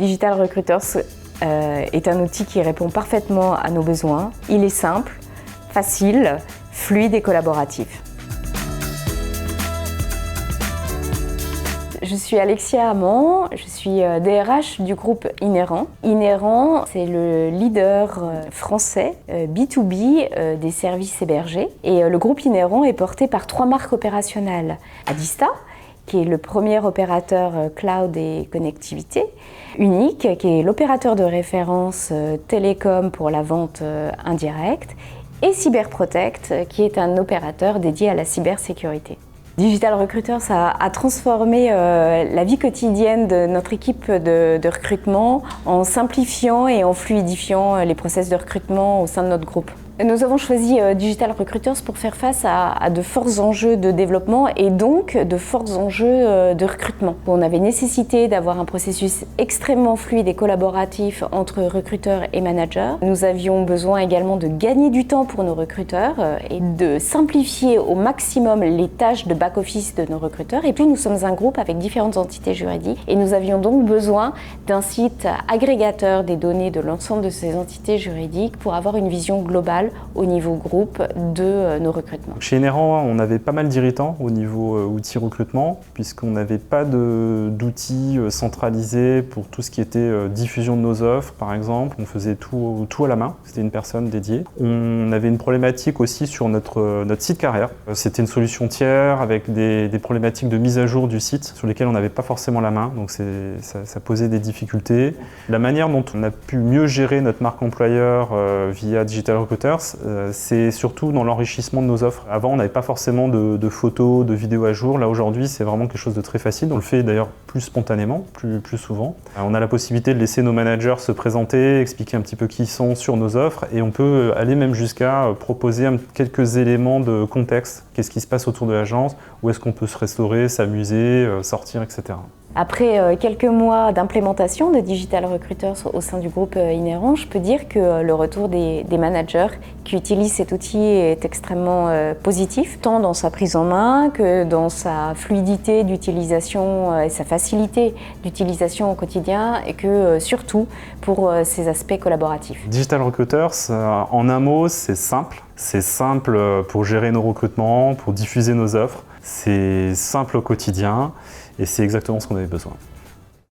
Digital Recruiters est un outil qui répond parfaitement à nos besoins. Il est simple, facile, fluide et collaboratif. Je suis Alexia Amand, je suis DRH du groupe Inhérent. Inhérent, c'est le leader français B2B des services hébergés. Et le groupe Inhérent est porté par 3 marques opérationnelles. Adista, qui est le premier opérateur cloud et connectivité. Unique, qui est l'opérateur de référence télécom pour la vente indirecte. Et Cyberprotect, qui est un opérateur dédié à la cybersécurité. Digital Recruiters a transformé la vie quotidienne de notre équipe de recrutement en simplifiant et en fluidifiant les process de recrutement au sein de notre groupe. Nous avons choisi Digital Recruiters pour faire face à de forts enjeux de développement et donc de forts enjeux de recrutement. On avait nécessité d'avoir un processus extrêmement fluide et collaboratif entre recruteurs et managers. Nous avions besoin également de gagner du temps pour nos recruteurs et de simplifier au maximum les tâches de back-office de nos recruteurs. Et puis nous sommes un groupe avec différentes entités juridiques et nous avions donc besoin d'un site agrégateur des données de l'ensemble de ces entités juridiques pour avoir une vision globale au niveau groupe de nos recrutements. Chez Inhérent, on avait pas mal d'irritants au niveau outils recrutement, puisqu'on n'avait pas d'outils centralisés pour tout ce qui était diffusion de nos offres, par exemple. On faisait tout à la main, c'était une personne dédiée. On avait une problématique aussi sur notre site carrière. C'était une solution tiers avec des problématiques de mise à jour du site sur lesquelles on n'avait pas forcément la main, donc ça posait des difficultés. La manière dont on a pu mieux gérer notre marque employeur via Digital Recruiters, c'est surtout dans l'enrichissement de nos offres. Avant, on n'avait pas forcément de photos, de vidéos à jour. Là, aujourd'hui, c'est vraiment quelque chose de très facile. On le fait d'ailleurs plus spontanément, plus souvent. On a la possibilité de laisser nos managers se présenter, expliquer un petit peu qui ils sont sur nos offres et on peut aller même jusqu'à proposer quelques éléments de contexte. Qu'est-ce qui se passe autour de l'agence? Où est-ce qu'on peut se restaurer, s'amuser, sortir, etc. Après quelques mois d'implémentation de Digital Recruiters au sein du groupe Inhérent, je peux dire que le retour des managers qui utilisent cet outil est extrêmement positif, tant dans sa prise en main que dans sa fluidité d'utilisation et sa facilité d'utilisation au quotidien et que surtout pour ses aspects collaboratifs. Digital Recruiters, en un mot, c'est simple. C'est simple pour gérer nos recrutements, pour diffuser nos offres. C'est simple au quotidien et c'est exactement ce qu'on avait besoin.